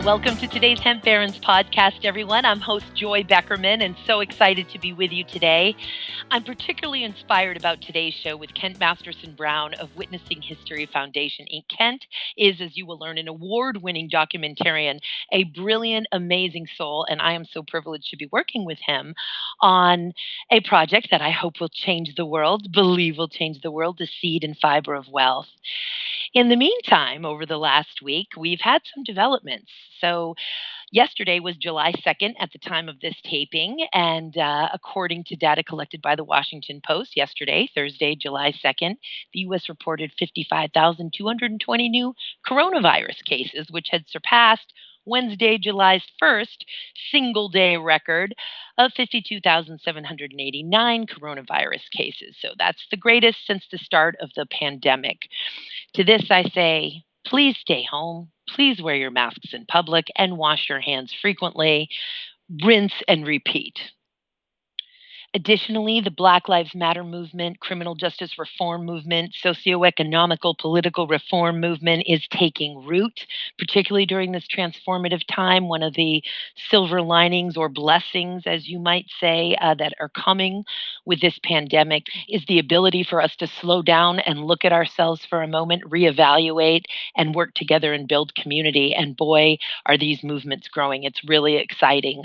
Well, welcome to today's Hemp Barons podcast, everyone. I'm host Joy Beckerman and so excited to be with you today. I'm particularly inspired about today's show with Kent Masterson Brown of Witnessing History Foundation, Inc. Kent is, as you will learn, an award-winning documentarian, a brilliant, amazing soul, and I am so privileged to be working with him on a project that I hope will change the world, believe will change the world, the seed and fiber of wealth. In the meantime, over the last week, we've had some developments. So yesterday was July 2nd at the time of this taping, and according to data collected by the Washington Post yesterday, Thursday, July 2nd, the U.S. reported 55,220 new coronavirus cases, which had surpassed Wednesday, July 1st, single-day record of 52,789 coronavirus cases. So that's the greatest since the start of the pandemic. To this, I say, please stay home. Please wear your masks in public and wash your hands frequently. Rinse and repeat. Additionally, the Black Lives Matter movement, criminal justice reform movement, socioeconomical political reform movement is taking root, particularly during this transformative time. One of the silver linings or blessings, as you might say, that are coming with this pandemic is the ability for us to slow down and look at ourselves for a moment, reevaluate, and work together and build community. And boy, are these movements growing. It's really exciting.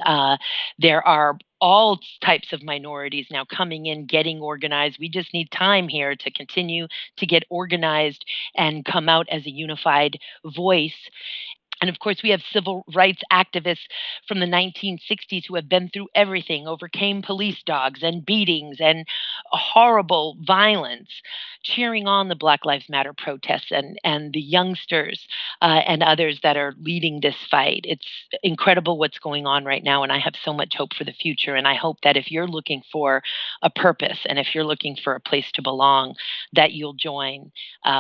There are all types of minorities now coming in, getting organized. We just need time here to continue to get organized and come out as a unified voice. And of course, we have civil rights activists from the 1960s who have been through everything, overcame police dogs and beatings and horrible violence, cheering on the Black Lives Matter protests and the youngsters and others that are leading this fight. It's incredible what's going on right now, and I have so much hope for the future. And I hope that if you're looking for a purpose and if you're looking for a place to belong, that you'll join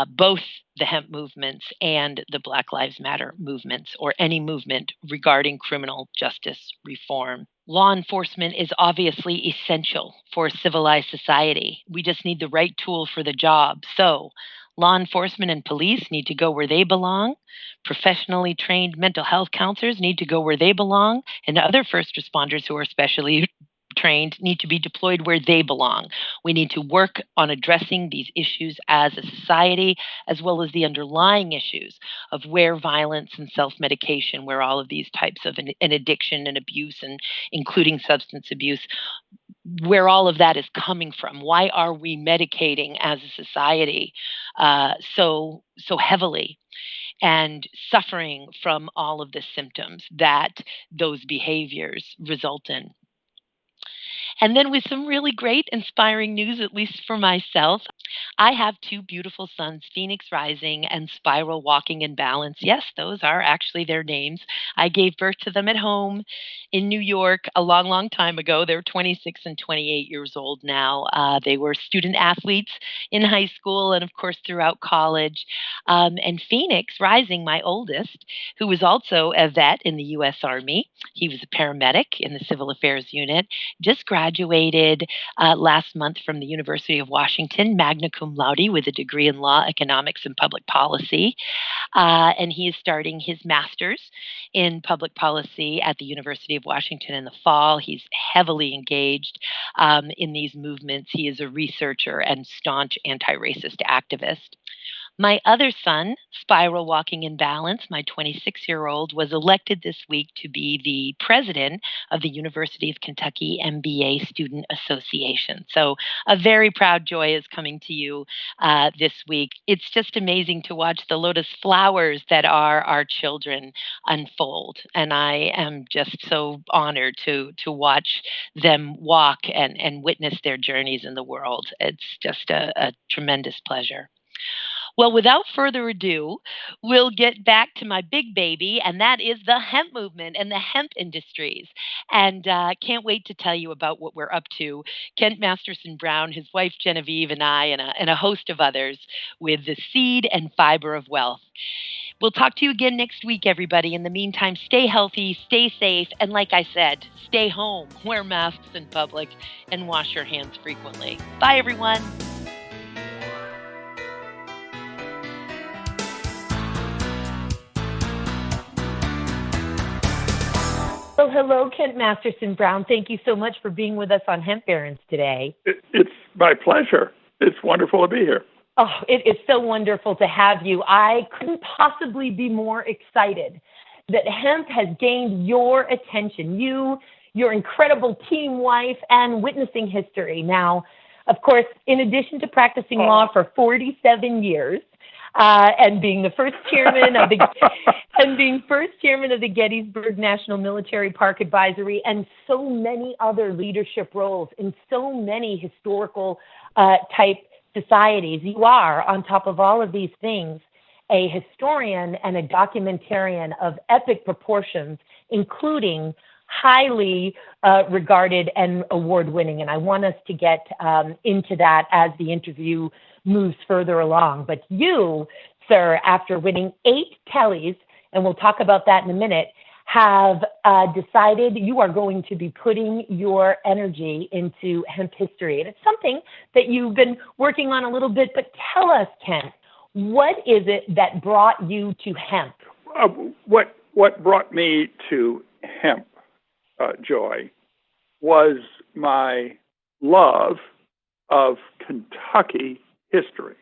both the hemp movements and the Black Lives Matter movements, or any movement regarding criminal justice reform. Law enforcement is obviously essential for a civilized society. We just need the right tool for the job. So, law enforcement and police need to go where they belong. Professionally trained mental health counselors need to go where they belong. And other first responders who are specially trained need to be deployed where they belong. We need to work on addressing these issues as a society, as well as the underlying issues of where violence and self-medication, where all of these types of an addiction and abuse, and including substance abuse, where all of that is coming from. Why are we medicating as a society so heavily? And suffering from all of the symptoms that those behaviors result in. And then with some really great, inspiring news, at least for myself, I have two beautiful sons, Phoenix Rising and Spiral Walking in Balance. Yes, those are actually their names. I gave birth to them at home in New York a long, long time ago. They're 26 and 28 years old now. They were student athletes in high school and, of course, throughout college. And Phoenix Rising, my oldest, who was also a vet in the U.S. Army, he was a paramedic in the Civil Affairs Unit, just graduated last month from the University of Washington, magna cum laude with a degree in law, economics, and public policy. And he is starting his master's in public policy at the University of Washington in the fall. He's heavily engaged in these movements. He is a researcher and staunch anti-racist activist. My other son, Spiral Walking in Balance, my 26-year-old, was elected this week to be the president of the University of Kentucky MBA Student Association. So a very proud Joy is coming to you this week. It's just amazing to watch the lotus flowers that are our children unfold. And I am just so honored to watch them walk and witness their journeys in the world. It's just a tremendous pleasure. Well, without further ado, we'll get back to my big baby, and that is the hemp movement and the hemp industries. And can't wait to tell you about what we're up to. Kent Masterson Brown, his wife Genevieve, and I, and a host of others with the seed and fiber of wealth. We'll talk to you again next week, everybody. In the meantime, stay healthy, stay safe, and like I said, stay home, wear masks in public, and wash your hands frequently. Bye, everyone. hello, Kent Masterson Brown. Thank you so much for being with us on Hemp Barons today. It's my pleasure. It's wonderful to be here. Oh, it is so wonderful to have you. I couldn't possibly be more excited that hemp has gained your attention, your incredible team wife, and witnessing history. Now, of course, in addition to practicing law for 47 years, and being the first chairman of the Gettysburg National Military Park Advisory, and so many other leadership roles in so many historical type societies, you are, on top of all of these things, a historian and a documentarian of epic proportions, including highly regarded and award-winning. And I want us to get into that as the interview moves further along. But you, sir, after winning 8 Tellys, and we'll talk about that in a minute, have decided you are going to be putting your energy into hemp history. And it's something that you've been working on a little bit, but tell us, Kent, what is it that brought you to hemp? What brought me to hemp, Joy, was my love of Kentucky history.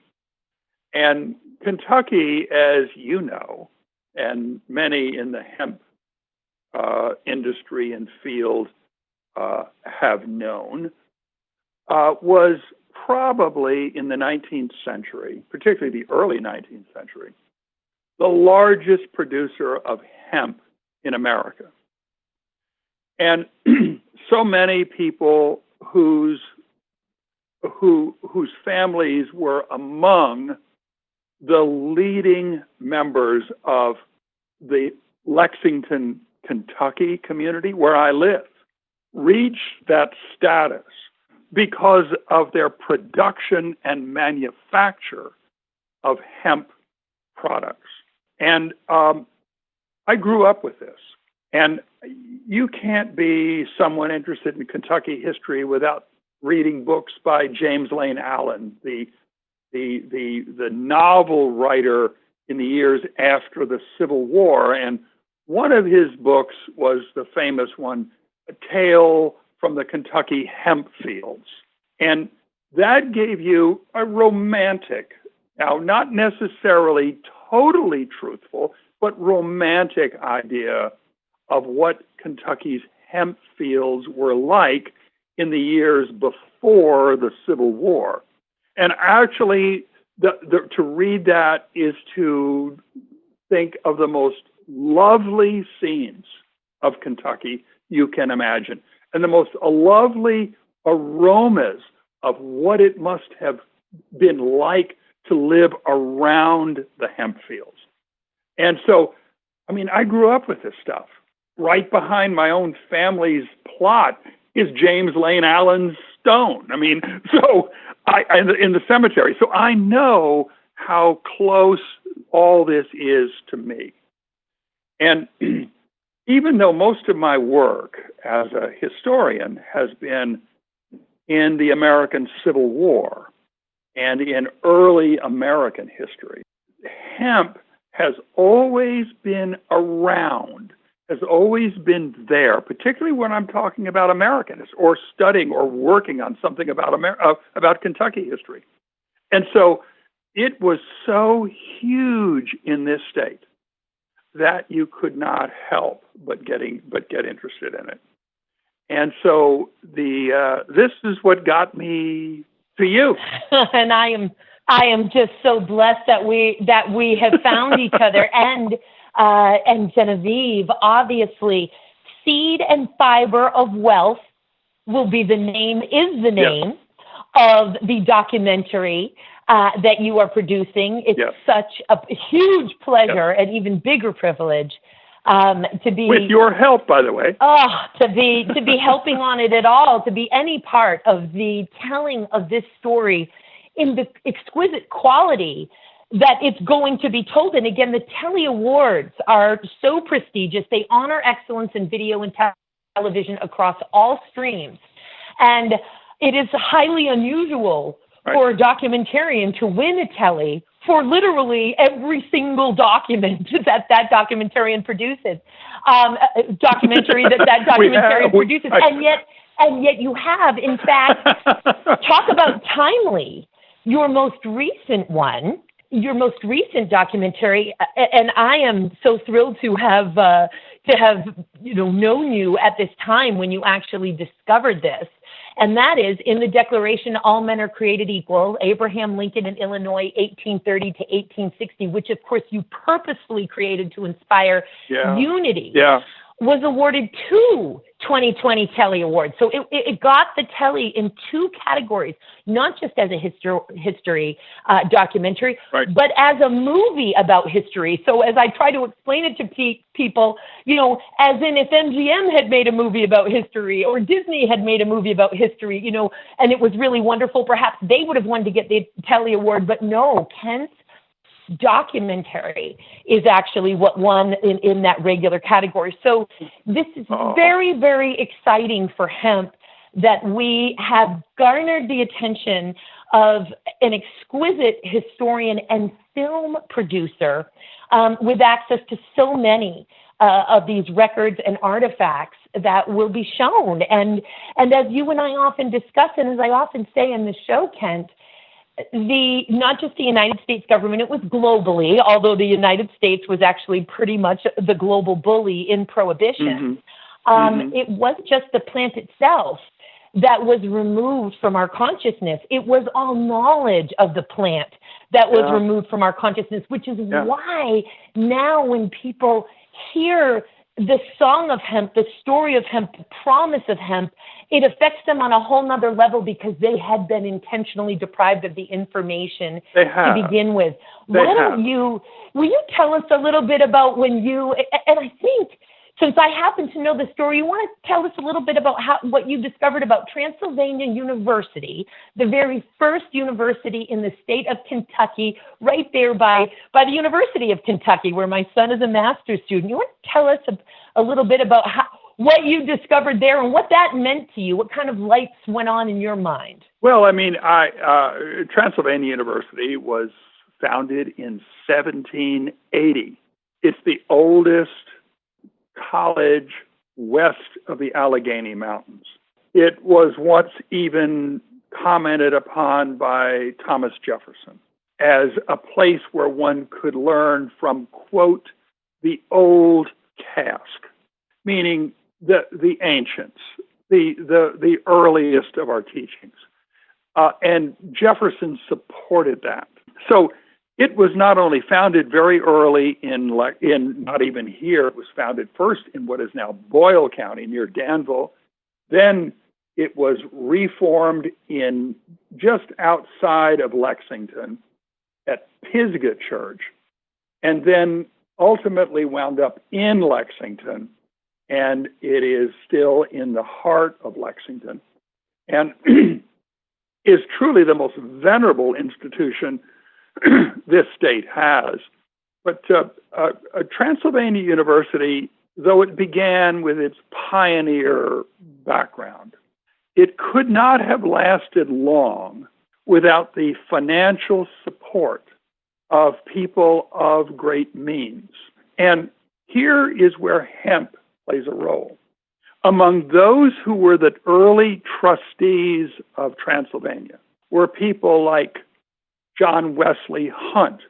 And Kentucky, as you know, and many in the hemp industry and field have known, was probably in the 19th century, particularly the early 19th century, the largest producer of hemp in America. And so many people whose families were among the leading members of the Lexington, Kentucky community, where I live, reached that status because of their production and manufacture of hemp products. And I grew up with this. And you can't be someone interested in Kentucky history without reading books by James Lane Allen, the novel writer in the years after the Civil War. And one of his books was the famous one, A Tale from the Kentucky Hemp Fields. And that gave you a romantic, now not necessarily totally truthful, but romantic idea of what Kentucky's hemp fields were like in the years before the Civil War. And actually, to read that is to think of the most lovely scenes of Kentucky you can imagine, and the most lovely aromas of what it must have been like to live around the hemp fields. And so, I mean, I grew up with this stuff. Right behind my own family's plot is James Lane Allen's stone. I mean, so in the cemetery. So I know how close all this is to me. And even though most of my work as a historian has been in the American Civil War and in early American history, hemp has always been around, has always been there, particularly when I'm talking about Americans or studying or working on something about Kentucky history. And so it was so huge in this state that you could not help but get interested in it. And so this is what got me to you. And I am just so blessed that we have found each other. And Genevieve, obviously, Seed and Fiber of Wealth is the name of the documentary that you are producing. It's such a huge pleasure and even bigger privilege to be, with your help, by the way. To be helping on it at all, to be any part of the telling of this story in the exquisite quality that it's going to be told. And again, the Telly Awards are so prestigious. They honor excellence in video and television across all streams. And it is highly unusual for a documentarian to win a Telly for literally every single document that documentarian produces, documentary that documentarian produces, and yet you have, in fact, talk about timely. Your most recent documentary, and I am so thrilled to have known you at this time when you actually discovered this. And that is in the Declaration, all men are created equal, Abraham Lincoln in Illinois, 1830 to 1860, which of course you purposefully created to inspire unity. Yeah. Was awarded 2 2020 Telly Awards. So it got the Telly in 2 categories, not just as a history documentary, but as a movie about history. So as I try to explain it to people, as in if MGM had made a movie about history or Disney had made a movie about history, and it was really wonderful, perhaps they would have wanted to get the Telly Award, but no, Kent's documentary is actually what won in that regular category. So this is very, very exciting for hemp that we have garnered the attention of an exquisite historian and film producer with access to so many of these records and artifacts that will be shown. And as you and I often discuss, and as I often say in the show, Kent, not just the United States government, it was globally, although the United States was actually pretty much the global bully in prohibition. It wasn't just the plant itself that was removed from our consciousness. It was all knowledge of the plant that was removed from our consciousness, which is why now when people hear the song of hemp, the story of hemp, the promise of hemp, it affects them on a whole nother level because they had been intentionally deprived of the information to begin with. Will you tell us a little bit about when you, and I think since I happen to know the story, you want to tell us a little bit about what you discovered about Transylvania University, the very first university in the state of Kentucky, right there by the University of Kentucky, where my son is a master's student. You want to tell us a little bit about what you discovered there and what that meant to you? What kind of lights went on in your mind? Well, I mean, Transylvania University was founded in 1780. It's the oldest college west of the Allegheny Mountains. It was once even commented upon by Thomas Jefferson as a place where one could learn from, quote, the old cask, meaning the ancients, the earliest of our teachings. And Jefferson supported that. So it was not only founded very early in not even here, it was founded first in what is now Boyle County near Danville. Then it was reformed in just outside of Lexington at Pisgah Church, and then ultimately wound up in Lexington, and it is still in the heart of Lexington, and is truly the most venerable institution this state has. But Transylvania University, though it began with its pioneer background, it could not have lasted long without the financial support of people of great means. And here is where hemp plays a role. Among those who were the early trustees of Transylvania were people like John Wesley Hunt,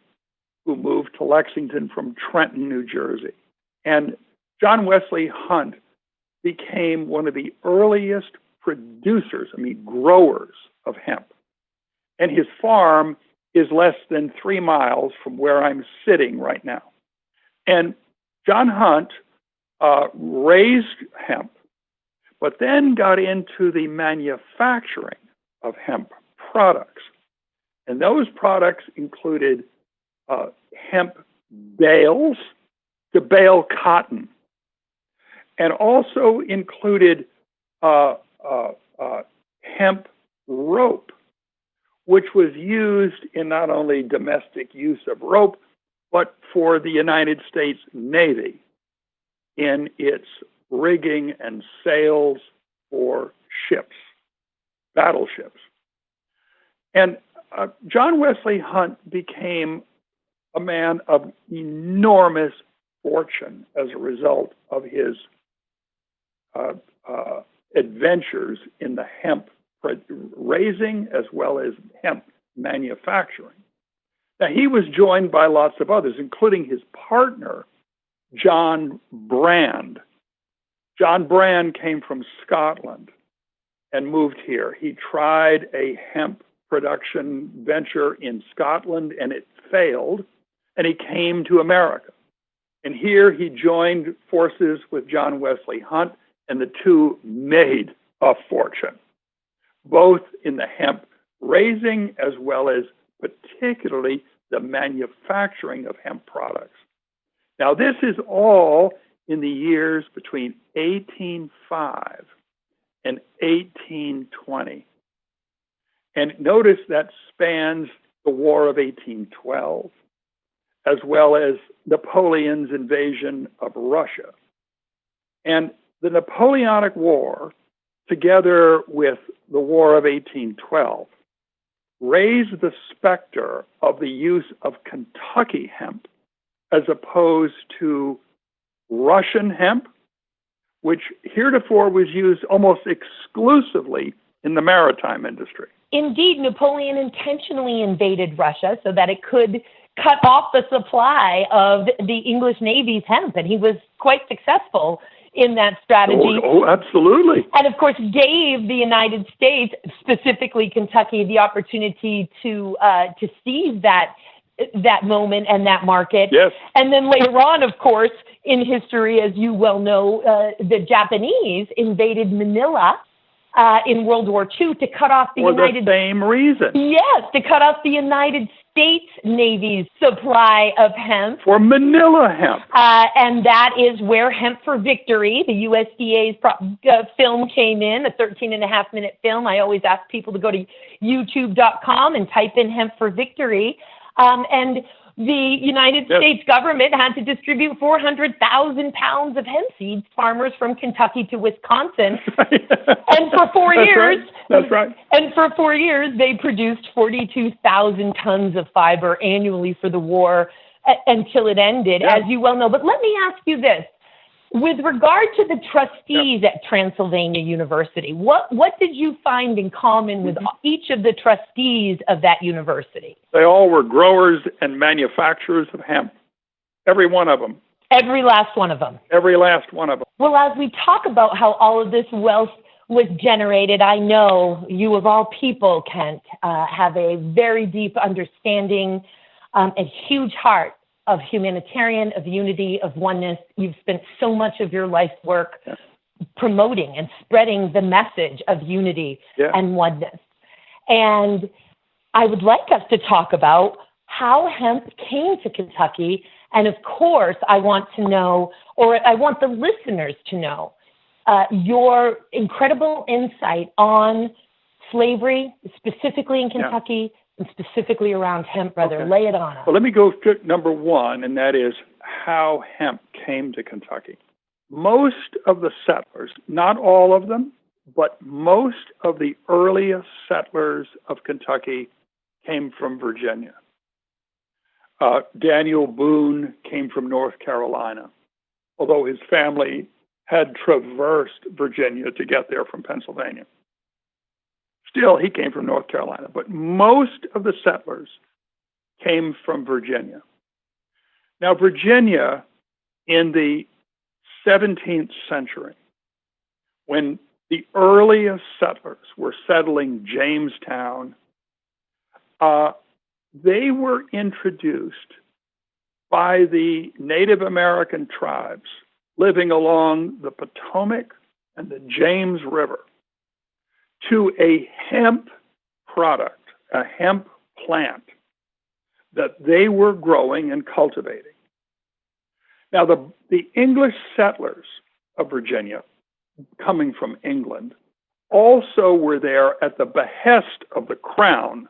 who moved to Lexington from Trenton, New Jersey. And John Wesley Hunt became one of the earliest producers, growers of hemp. And his farm is less than 3 miles from where I'm sitting right now. And John Hunt raised hemp, but then got into the manufacturing of hemp products. And those products included hemp bales to bale cotton, and also included hemp rope, which was used in not only domestic use of rope, but for the United States Navy in its rigging and sails for ships, battleships. And John Wesley Hunt became a man of enormous fortune as a result of his adventures in the hemp raising as well as hemp manufacturing. Now, he was joined by lots of others, including his partner, John Brand. John Brand came from Scotland and moved here. He tried a hemp production venture in Scotland and it failed, and he came to America. And here he joined forces with John Wesley Hunt, and the two made a fortune, both in the hemp raising as well as particularly the manufacturing of hemp products. Now, this is all in the years between 1805 and 1820. And notice that spans the War of 1812, as well as Napoleon's invasion of Russia. And the Napoleonic War, together with the War of 1812, raised the specter of the use of Kentucky hemp as opposed to Russian hemp, which heretofore was used almost exclusively in the maritime industry. Indeed, Napoleon intentionally invaded Russia so that it could cut off the supply of the English Navy's hemp, and he was quite successful in that strategy. Oh, absolutely. And of course, gave the United States, specifically Kentucky, the opportunity to seize that moment and that market. Yes. And then later on, of course, in history, as you well know, the Japanese invaded Manila in World War II to cut off For the same reason. Yes, to cut off the United States Navy's supply of hemp. For Manila hemp. And that is where Hemp for Victory, the USDA's film, came in, a 13.5-minute film. I always ask people to go to youtube.com and type in Hemp for Victory. And the United States government had to distribute 400,000 pounds of hemp seeds to farmers from Kentucky to Wisconsin. And for 4 years, That's right. And for 4 years, they produced 42,000 tons of fiber annually for the war until it ended, as you well know. But let me ask you this. With regard to the trustees at Transylvania University, what did you find in common with each of the trustees of that university? They all were growers and manufacturers of hemp. Every one of them. Every last one of them. Every last one of them. Well, as we talk about how all of this wealth was generated, I know you of all people, Kent, have a very deep understanding, a huge heart of humanitarian, of unity, of oneness. You've spent so much of your life's work promoting and spreading the message of unity and oneness. And I would like us to talk about how hemp came to Kentucky. And of course, I want to know, or I want the listeners to know, your incredible insight on slavery, specifically in Kentucky, and specifically around hemp, brother. Lay it on us. Well, let me go to number one, and that is how hemp came to Kentucky. Most of the settlers, not all of them, but most of the earliest settlers of Kentucky came from Virginia. Daniel Boone came from North Carolina, although his family had traversed Virginia to get there from Pennsylvania. Still, he came from North Carolina, but most of the settlers came from Virginia. Now, Virginia, in the 17th century, when the earliest settlers were settling Jamestown, they were introduced by the Native American tribes living along the Potomac and the James River to a hemp product, a hemp plant that they were growing and cultivating. Now, the English settlers of Virginia, coming from England, also were there at the behest of the Crown.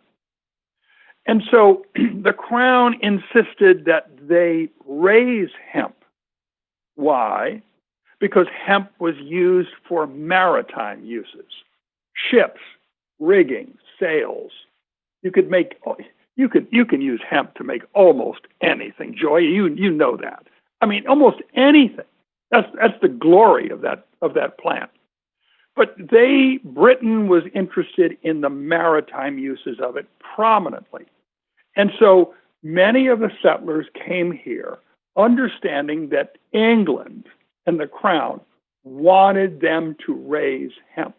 And so the Crown insisted that they raise hemp. Why? Because hemp was used for maritime uses. Ships, rigging, sails. You could make you can use hemp to make almost anything. Joy, you know that. I mean, almost anything. That's the glory of that plant. But Britain was interested in the maritime uses of it prominently. And so many of the settlers came here understanding that England and the crown wanted them to raise hemp.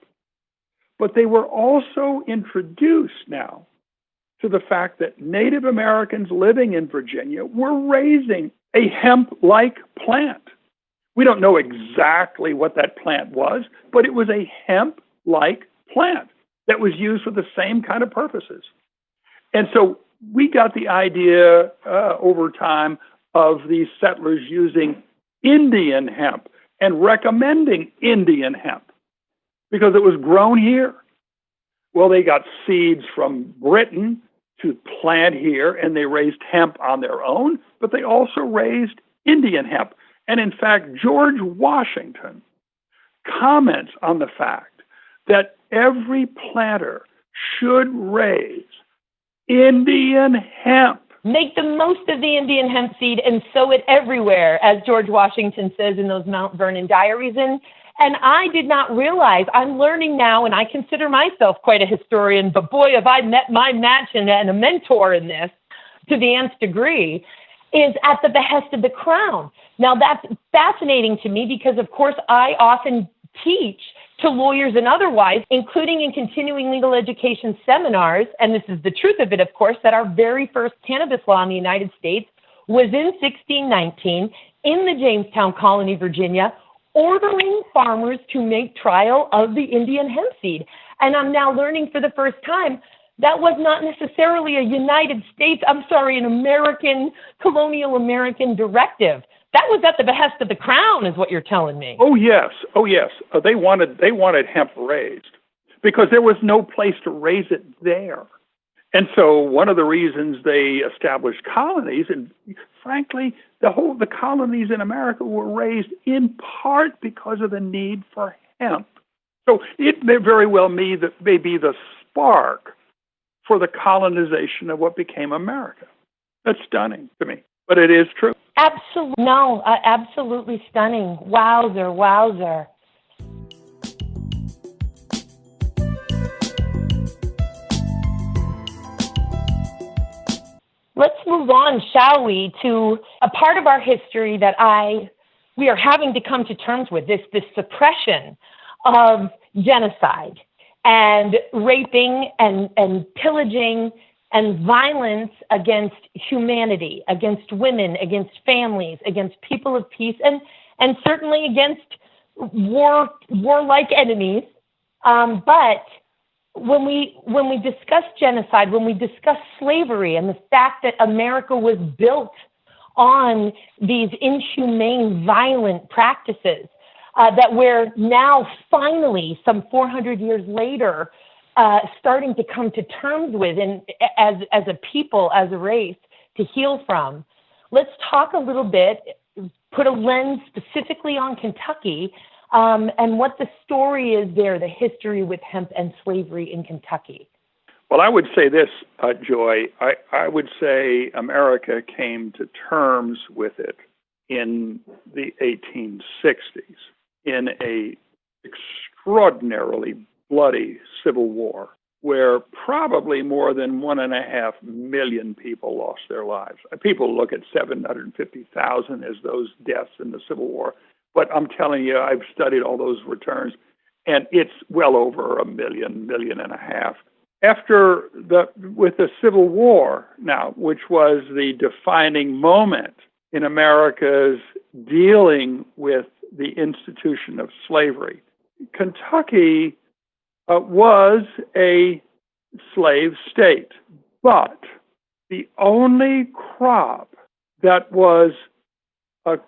But they were also introduced now to the fact that Native Americans living in Virginia were raising a hemp-like plant. We don't know exactly what that plant was, but it was a hemp-like plant that was used for the same kind of purposes. And so we got the idea over time of these settlers using Indian hemp and recommending Indian hemp because it was grown here. Well, they got seeds from Britain to plant here, and they raised hemp on their own, but they also raised Indian hemp. And in fact, George Washington comments on the fact that every planter should raise Indian hemp. Make the most of the Indian hemp seed and sow it everywhere, as George Washington says in those Mount Vernon diaries. And I did not realize, I'm learning now, and I consider myself quite a historian, but boy, have I met my match and a mentor in this to the nth degree, is at the behest of the crown. Now, that's fascinating to me because, of course, I often teach to lawyers and otherwise, including in continuing legal education seminars, and this is the truth of it, of course, that our very first cannabis law in the United States was in 1619 in the Jamestown colony, Virginia, ordering farmers to make trial of the Indian hemp seed. And I'm now learning for the first time that was not necessarily a an American, colonial American directive. That was at the behest of the crown, is what you're telling me. Oh, yes. They wanted hemp raised because there was no place to raise it there. And so one of the reasons they established colonies, and frankly, the colonies in America were raised in part because of the need for hemp. So it may very well may be the spark for the colonization of what became America. That's stunning to me, but it is true. Absolutely stunning. Wowzer. Let's move on, shall we, to a part of our history that we are having to come to terms with, this suppression of genocide and raping and pillaging and violence against humanity, against women, against families, against people of peace, and certainly against warlike enemies. But when we discuss genocide, when we discuss slavery and the fact that America was built on these inhumane, violent practices, that we're now finally, some 400 years later, starting to come to terms with, and as a people, as a race, to heal from. Let's talk a little bit, put a lens specifically on Kentucky, and what the story is there, the history with hemp and slavery in Kentucky. Well, I would say this, Joy. I would say America came to terms with it in the 1860s in a extraordinarily bloody civil war where probably more than 1.5 million people lost their lives. People look at 750,000 as those deaths in the Civil War, but I'm telling you, I've studied all those returns, and it's well over 1 million, 1.5 million. With the Civil War now, which was the defining moment in America's dealing with the institution of slavery, Kentucky was a slave state, but the only crop that was a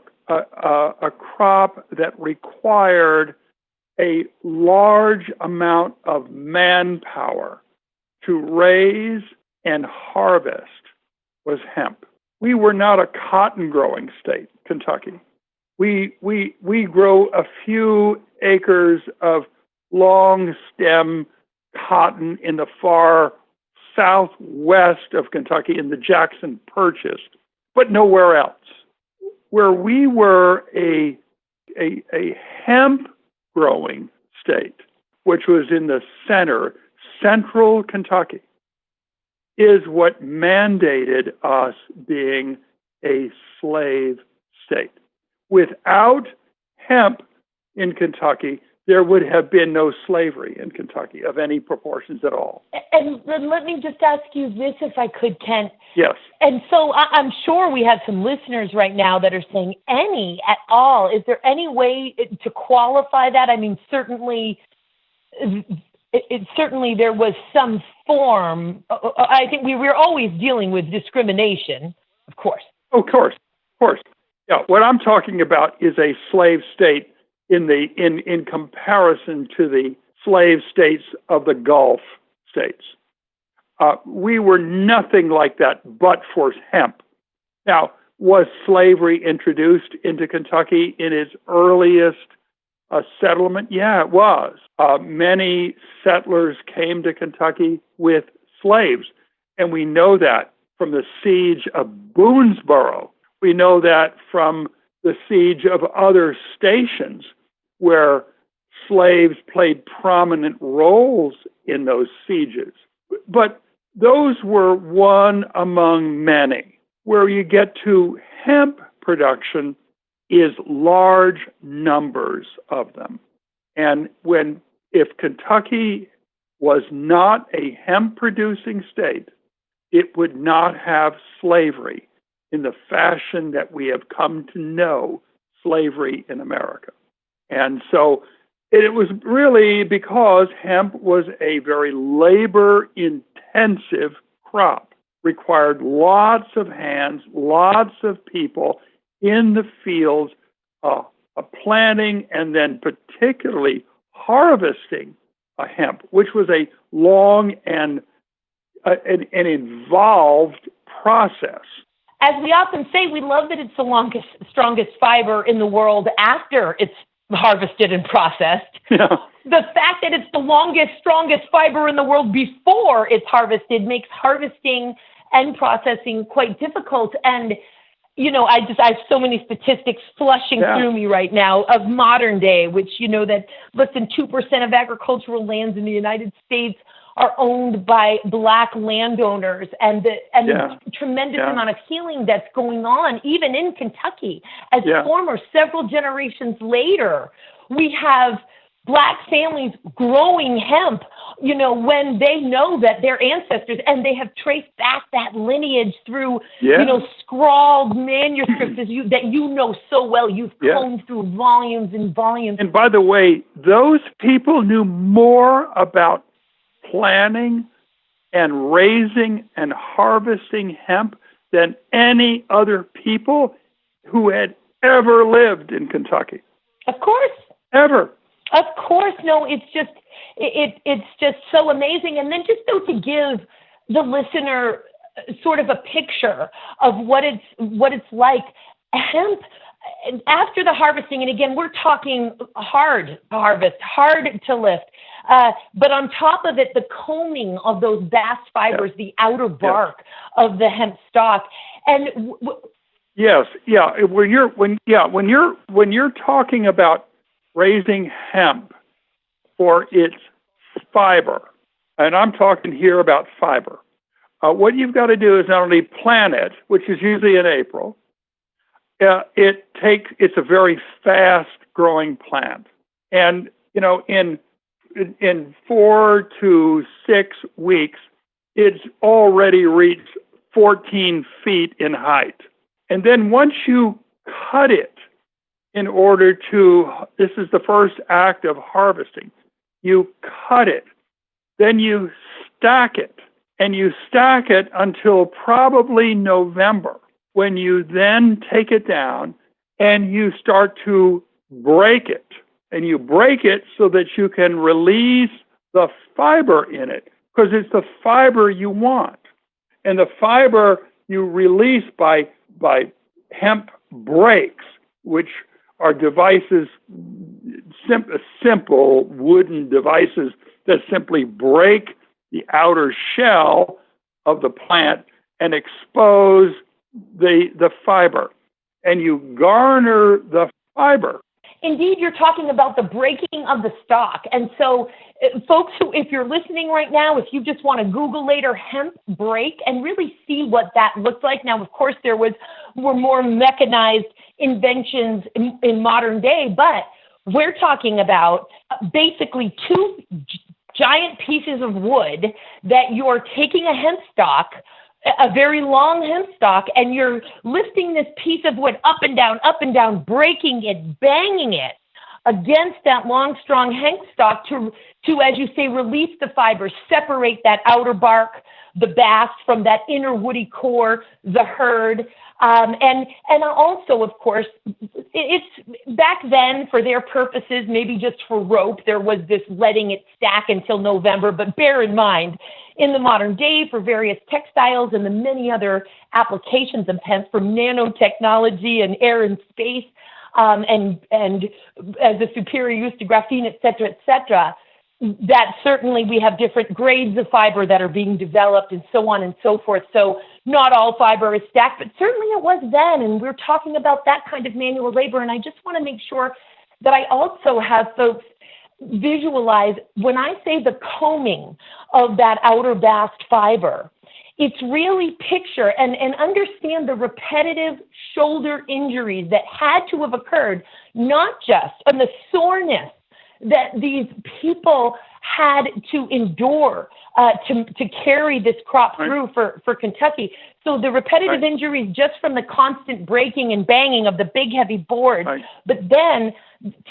crop that required a large amount of manpower to raise and harvest was hemp. We were not a cotton growing state, Kentucky. We grow a few acres of long stem cotton in the far southwest of Kentucky in the Jackson Purchase, but nowhere else. Where we were a hemp growing state, which was in the central Kentucky, is what mandated us being a slave state. Without hemp in Kentucky, there would have been no slavery in Kentucky of any proportions at all. And let me just ask you this, if I could, Kent. Yes. And so I'm sure we have some listeners right now that are saying any at all. Is there any way to qualify that? I mean, certainly there was some form. I think we were always dealing with discrimination, of course. Of course. Yeah, what I'm talking about is a slave state in comparison to the slave states of the Gulf states. We were nothing like that but for hemp. Now, was slavery introduced into Kentucky in its earliest settlement? Yeah, it was. Many settlers came to Kentucky with slaves, and we know that from the siege of Boonesboro. We know that from the siege of other stations where slaves played prominent roles in those sieges. But those were one among many. Where you get to hemp production is large numbers of them. And if Kentucky was not a hemp-producing state, it would not have slavery in the fashion that we have come to know slavery in America. And so it was really because hemp was a very labor-intensive crop, required lots of hands, lots of people in the fields, planting and then particularly harvesting hemp, which was a long and an involved process. As we often say, we love that it's the strongest fiber in the world after it's harvested and processed. Yeah. The fact that it's the longest, strongest fiber in the world before it's harvested makes harvesting and processing quite difficult. And, you know, I have so many statistics flushing through me right now of modern day, which, you know, that less than 2% of agricultural lands in the United States are owned by Black landowners, and the tremendous amount of healing that's going on, even in Kentucky. As former, several generations later, we have Black families growing hemp, you know, when they know that their ancestors, and they have traced back that lineage through, you know, scrawled manuscripts that you know so well. You've combed through volumes and volumes. And by the way, those people knew more about planting and raising and harvesting hemp than any other people who had ever lived in Kentucky. Of course. Ever. Of course. No, it's just so amazing. And then just so to give the listener sort of a picture of what it's like, hemp, after the harvesting, and again, we're talking hard to harvest, hard to lift, but on top of it, the combing of those bast fibers, the outer bark of the hemp stalk, and when you're talking about raising hemp for its fiber, and I'm talking here about fiber, what you've got to do is not only plant it, which is usually in April. It's a very fast growing plant, and you know, in 4 to 6 weeks, it's already reached 14 feet in height. And then once you cut it, this is the first act of harvesting. You cut it, then you stack it, and you stack it until probably November, when you then take it down and you start to break it. And you break it so that you can release the fiber in it, because it's the fiber you want. And the fiber you release by hemp breaks, which are devices, simple wooden devices that simply break the outer shell of the plant and expose the fiber, and you garner the fiber. Indeed, you're talking about the breaking of the stalk. And so, folks, if you're listening right now, if you just want to Google later hemp break and really see what that looked like. Now, of course, were more mechanized inventions in modern day, but we're talking about basically two giant pieces of wood that you're taking a hemp stalk, a very long hemp stalk, and you're lifting this piece of wood up and down, breaking it, banging it against that long, strong hemp stalk to, as you say, release the fibers, separate that outer bark, the bast, from that inner woody core, the hurd. And also, of course, it's back then for their purposes, maybe just for rope, there was this letting it stack until November. But bear in mind, in the modern day, for various textiles and the many other applications of hemp, from nanotechnology and air and space, and as a superior use to graphene, et cetera, that certainly we have different grades of fiber that are being developed and so on and so forth. So not all fiber is stacked, but certainly it was then. And we're talking about that kind of manual labor. And I just want to make sure that I also have folks visualize when I say the combing of that outer bast fiber, it's really picture and understand the repetitive shoulder injuries that had to have occurred, not just on the soreness that these people had to endure to carry this crop through for Kentucky. So the repetitive injuries just from the constant breaking and banging of the big heavy board, but then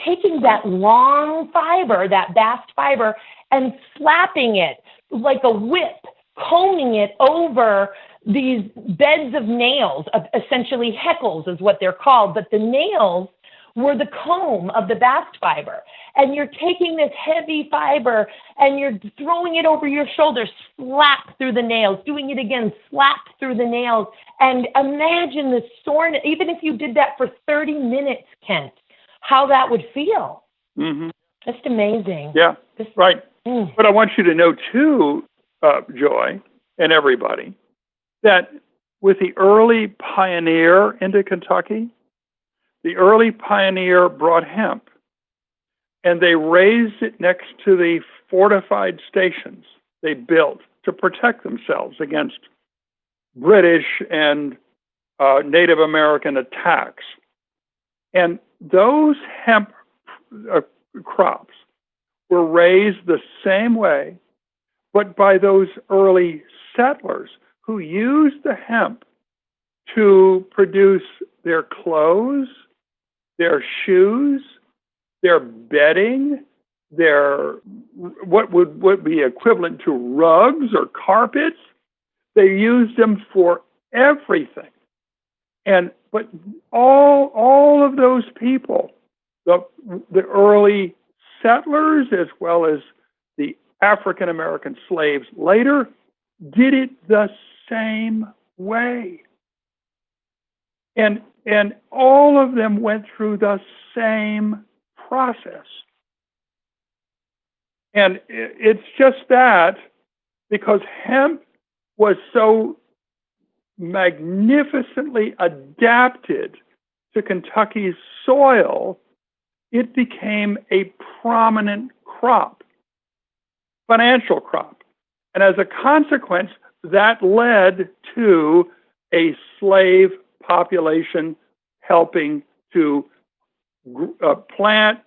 taking that long fiber, that bast fiber, and slapping it like a whip, combing it over these beds of nails, essentially heckles is what they're called, but the nails were the comb of the bast fiber. And you're taking this heavy fiber and you're throwing it over your shoulder, slap through the nails, doing it again, slap through the nails. And imagine the soreness, even if you did that for 30 minutes, Kent, how that would feel. Mm-hmm. Just amazing. Yeah, right. But I want you to know, too, Joy, and everybody, that with the early pioneer into Kentucky, the early pioneer brought hemp, and they raised it next to the fortified stations they built to protect themselves against British and Native American attacks. And those hemp crops were raised the same way, but by those early settlers who used the hemp to produce their clothes, their shoes, their bedding, their what would be equivalent to rugs or carpets. They used them for everything. But all of those people, the early settlers as well as the African American slaves later, did it the same way. And all of them went through the same process. And it's just that because hemp was so magnificently adapted to Kentucky's soil, it became a prominent crop, financial crop. And as a consequence, that led to a slave population helping to plant,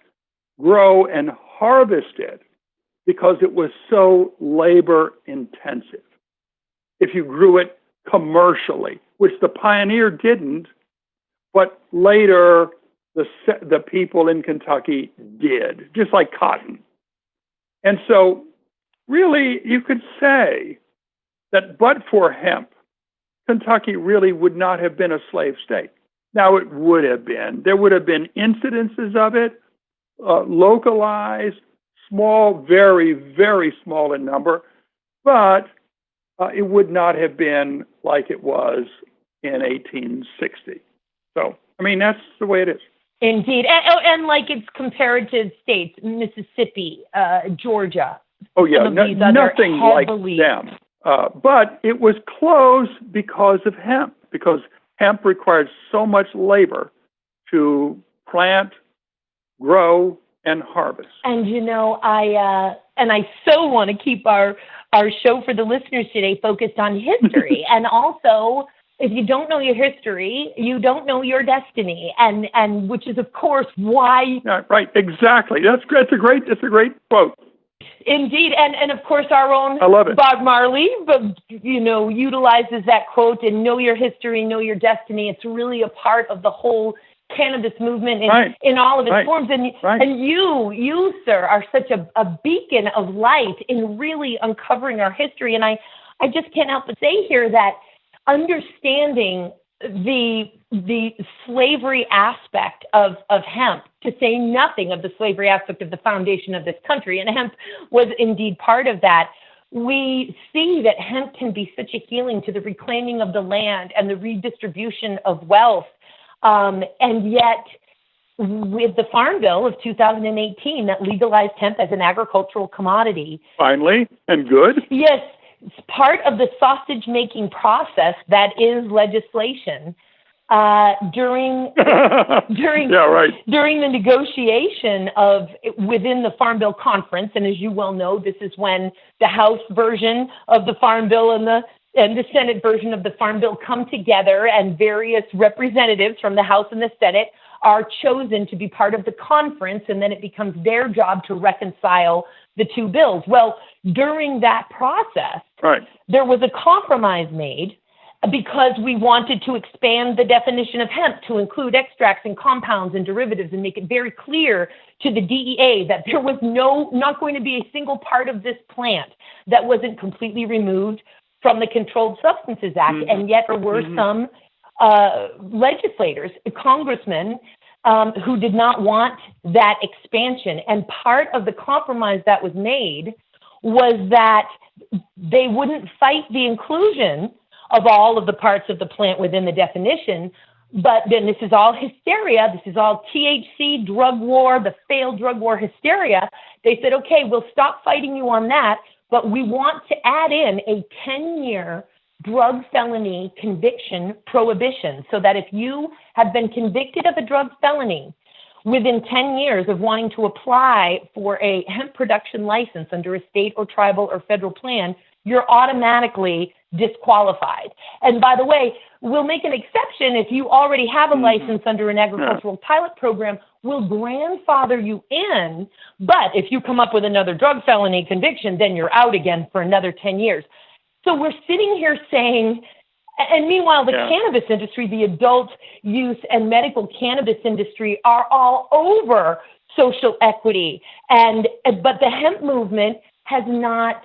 grow, and harvest it because it was so labor intensive. If you grew it commercially, which the pioneer didn't, but later the people in Kentucky did, just like cotton. And so really you could say that but for hemp, Kentucky really would not have been a slave state. Now it would have been. There would have been incidences of it, localized, small, very, very small in number, but it would not have been like it was in 1860. So, I mean, that's the way it is. Indeed. And like its comparative states, Mississippi, Georgia. Oh, yeah, nothing like them. But it was closed because of hemp, because hemp required so much labor to plant, grow, and harvest. And I so want to keep our show for the listeners today focused on history. And also, if you don't know your history, you don't know your destiny, and which is of course why. Right, exactly. That's a great quote. Indeed, and of course our own I love it. Bob Marley, utilizes that quote and know your history, know your destiny. It's really a part of the whole cannabis movement in all of its forms. And you, sir, are such a beacon of light in really uncovering our history. And I just can't help but say here that understanding the slavery aspect of hemp, to say nothing of the slavery aspect of the foundation of this country, and hemp was indeed part of that. We see that hemp can be such a healing to the reclaiming of the land and the redistribution of wealth. And yet, with the Farm Bill of 2018 that legalized hemp as an agricultural commodity. Finally, and good. Yes, it's part of the sausage-making process that is legislation. During the negotiation within the Farm Bill conference, and as you well know, this is when the House version of the Farm Bill and the Senate version of the Farm Bill come together, and various representatives from the House and the Senate are chosen to be part of the conference, and then it becomes their job to reconcile the two bills. Well, during that process, there was a compromise made, because we wanted to expand the definition of hemp to include extracts and compounds and derivatives, and make it very clear to the DEA that there was not going to be a single part of this plant that wasn't completely removed from the Controlled Substances Act. Mm-hmm. And yet there were some legislators, congressmen, who did not want that expansion. And part of the compromise that was made was that they wouldn't fight the inclusion of all of the parts of the plant within the definition. But then this is all hysteria. This is all THC, drug war, the failed drug war hysteria. They said, okay, we'll stop fighting you on that, but we want to add in a 10-year drug felony conviction prohibition, so that if you have been convicted of a drug felony within 10 years of wanting to apply for a hemp production license under a state or tribal or federal plan, you're automatically disqualified. And by the way, we'll make an exception if you already have a license under an agricultural pilot program. We'll grandfather you in, but if you come up with another drug felony conviction, then you're out again for another 10 years. So we're sitting here saying, and meanwhile, the cannabis industry, the adult use and medical cannabis industry are all over social equity. But the hemp movement has not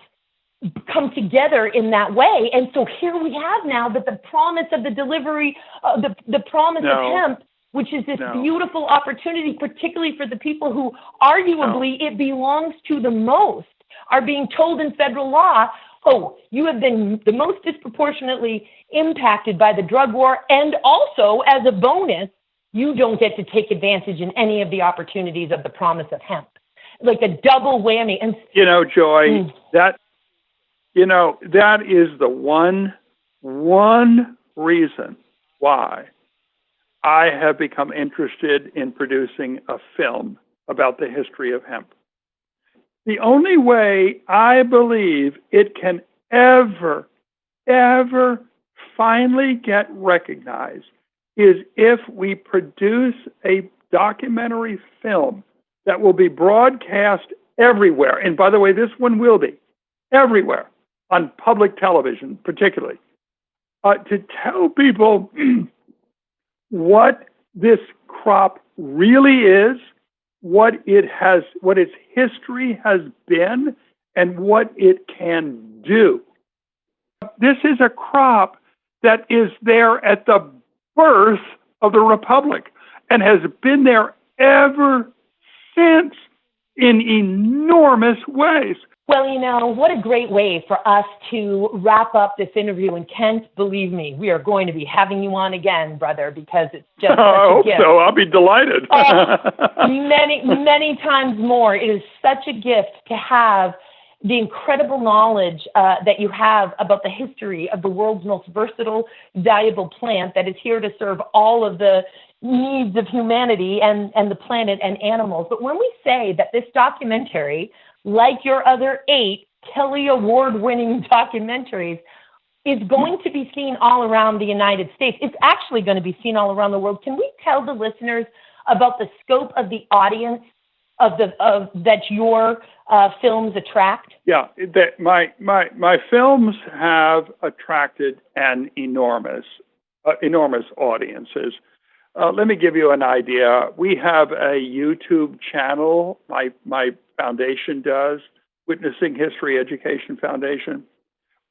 come together in that way. And so here we have now that the promise of the delivery, the promise of hemp, which is this beautiful opportunity, particularly for the people who arguably it belongs to the most, are being told in federal law, oh, you have been the most disproportionately impacted by the drug war, and also, as a bonus, you don't get to take advantage in any of the opportunities of the promise of hemp. Like a double whammy. And Joy, that is the one reason why I have become interested in producing a film about the history of hemp. The only way I believe it can ever finally get recognized is if we produce a documentary film that will be broadcast everywhere. And by the way, this one will be everywhere, on public television particularly, to tell people what this crop really is, what its history has been, and what it can do. This is a crop that is there at the birth of the Republic and has been there ever since in enormous ways. Well, what a great way for us to wrap up this interview. And Kent, believe me, we are going to be having you on again, brother, because it's just such I hope gift. So. I'll be delighted. Many times more. It is such a gift to have the incredible knowledge that you have about the history of the world's most versatile, valuable plant that is here to serve all of the needs of humanity and the planet and animals. But when we say that this documentary, like your other 8 Kelly Award-winning documentaries, is going to be seen all around the United States, it's actually going to be seen all around the world. Can we tell the listeners about the scope of the audience that your films attract? Yeah, my films have attracted an enormous audiences. Let me give you an idea. We have a YouTube channel. My foundation does, Witnessing History Education Foundation.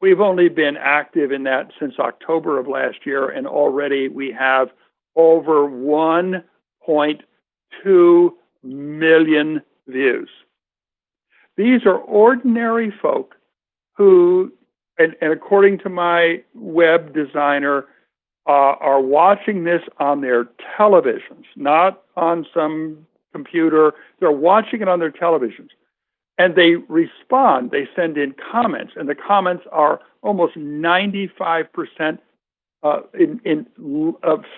We've only been active in that since October of last year, and already we have over 1.2 million views. These are ordinary folk who, and according to my web designer, are watching this on their televisions, not on some computer. They're watching it on their televisions. And they respond, they send in comments, and the comments are almost 95%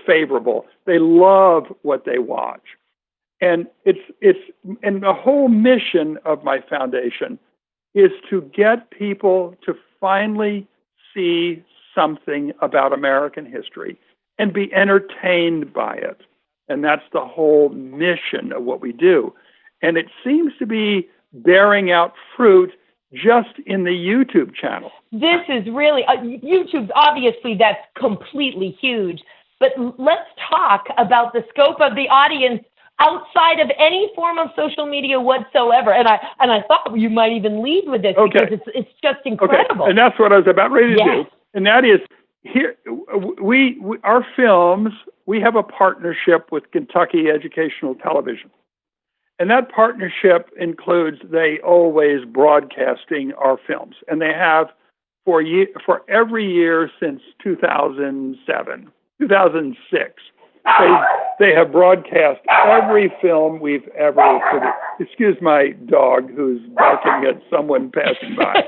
favorable. They love what they watch. And and the whole mission of my foundation is to get people to finally see something about American history and be entertained by it. And that's the whole mission of what we do. And it seems to be bearing out fruit just in the YouTube channel. This is really, YouTube, obviously that's completely huge, but let's talk about the scope of the audience outside of any form of social media whatsoever. And I thought you might even lead with this because it's just incredible. Okay. And that's what I was about ready to do. And that is, here, our films, we have a partnership with Kentucky Educational Television. And that partnership includes they always broadcasting our films. And they have for every year since 2006. They have broadcast every film we've ever produced. Excuse my dog who's barking at someone passing by.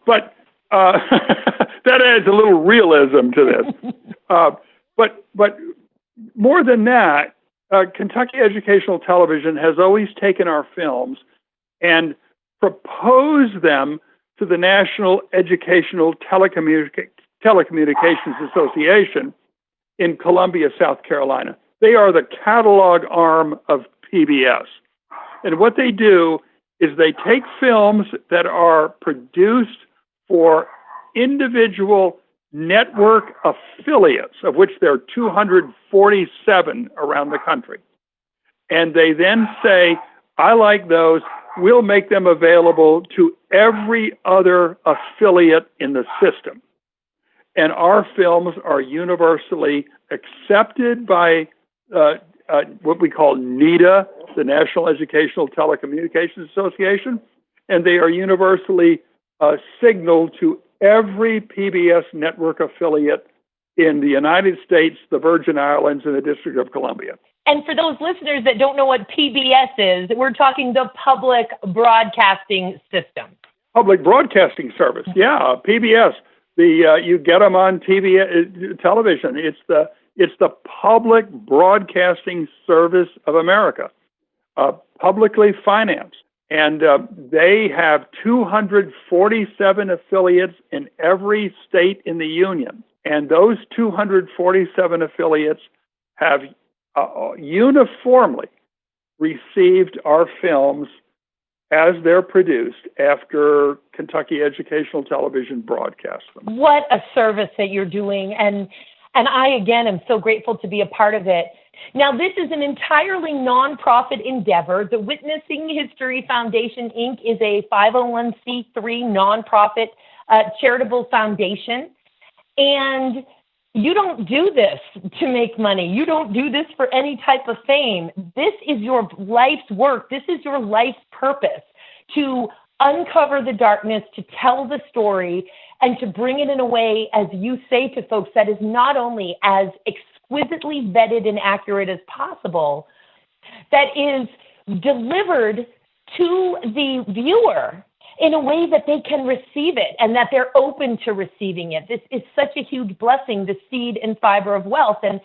But that adds a little realism to this. But more than that, Kentucky Educational Television has always taken our films and proposed them to the National Educational Telecommunications Association in Columbia, South Carolina. They are the catalog arm of PBS. And what they do is they take films that are produced for individual network affiliates, of which there are 247 around the country. And they then say, I like those, we'll make them available to every other affiliate in the system. And our films are universally accepted by what we call NETA, the National Educational Telecommunications Association, and they are universally signaled to every PBS network affiliate in the United States, the Virgin Islands, and the District of Columbia. And for those listeners that don't know what PBS is, we're talking the Public Broadcasting System. Public Broadcasting Service, yeah, PBS. You get them on TV, television. It's the Public Broadcasting Service of America, publicly financed. And they have 247 affiliates in every state in the union. And those 247 affiliates have uniformly received our films as they're produced after Kentucky Educational Television broadcasts them. What a service that you're doing. And I, again, am so grateful to be a part of it. Now, this is an entirely nonprofit endeavor. The Witnessing History Foundation, Inc. is a 501c3 nonprofit charitable foundation. And you don't do this to make money. You don't do this for any type of fame. This is your life's work. This is your life's purpose, to uncover the darkness, to tell the story, and to bring it in a way, as you say to folks, that is not only as exquisitely vetted and accurate as possible, that is delivered to the viewer in a way that they can receive it and that they're open to receiving it. This is such a huge blessing, the seed and fiber of wealth. And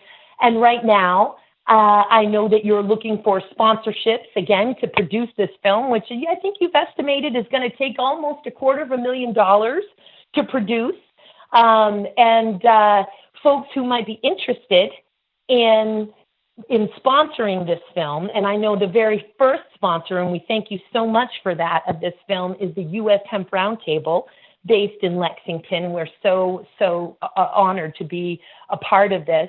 right now, I know that you're looking for sponsorships, again, to produce this film, which I think you've estimated is going to take almost $250,000 to produce. And folks who might be interested in sponsoring this film, and I know the very first sponsor, and we thank you so much for that, of this film is the U.S. Hemp Roundtable, based in Lexington. We're so honored to be a part of this.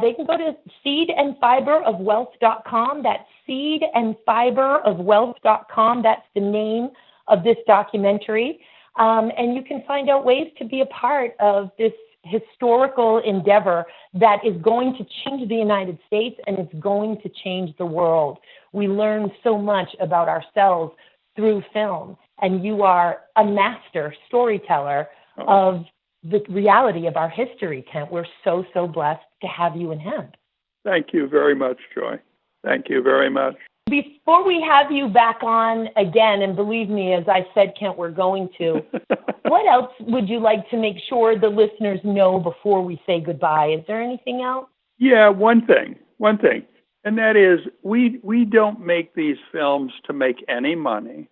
They can go to seedandfiberofwealth.com. That's seedandfiberofwealth.com. That's the name of this documentary. And you can find out ways to be a part of this historical endeavor that is going to change the United States, and it's going to change the world. We learn so much about ourselves through film, and you are a master storyteller of the reality of our history, Kent. We're so blessed to have you in hemp. Thank you very much, Joy. Thank you very much. Before we have you back on again, and believe me, as I said, Kent, we're going to, what else would you like to make sure the listeners know before we say goodbye? Is there anything else? Yeah, one thing, and that is we don't make these films to make any money.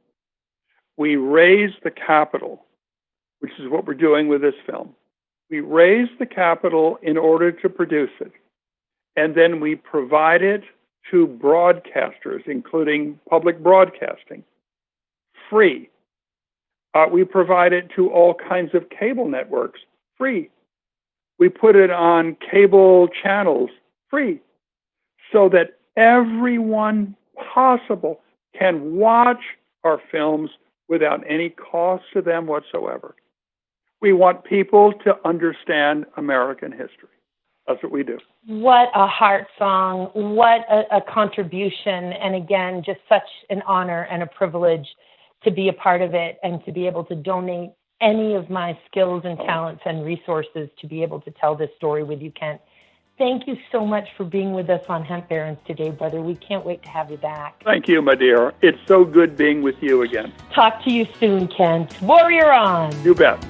We raise the capital, which is what we're doing with this film. We raise the capital in order to produce it, and then we provide it to broadcasters, including public broadcasting, free. We provide it to all kinds of cable networks, free. We put it on cable channels, free, so that everyone possible can watch our films without any cost to them whatsoever. We want people to understand American history. That's what we do. What a heart song. What a contribution. And again, just such an honor and a privilege to be a part of it and to be able to donate any of my skills and talents and resources to be able to tell this story with you, Kent. Thank you so much for being with us on Hemp Barons today, brother. We can't wait to have you back. Thank you, my dear. It's so good being with you again. Talk to you soon, Kent. Warrior on. You bet.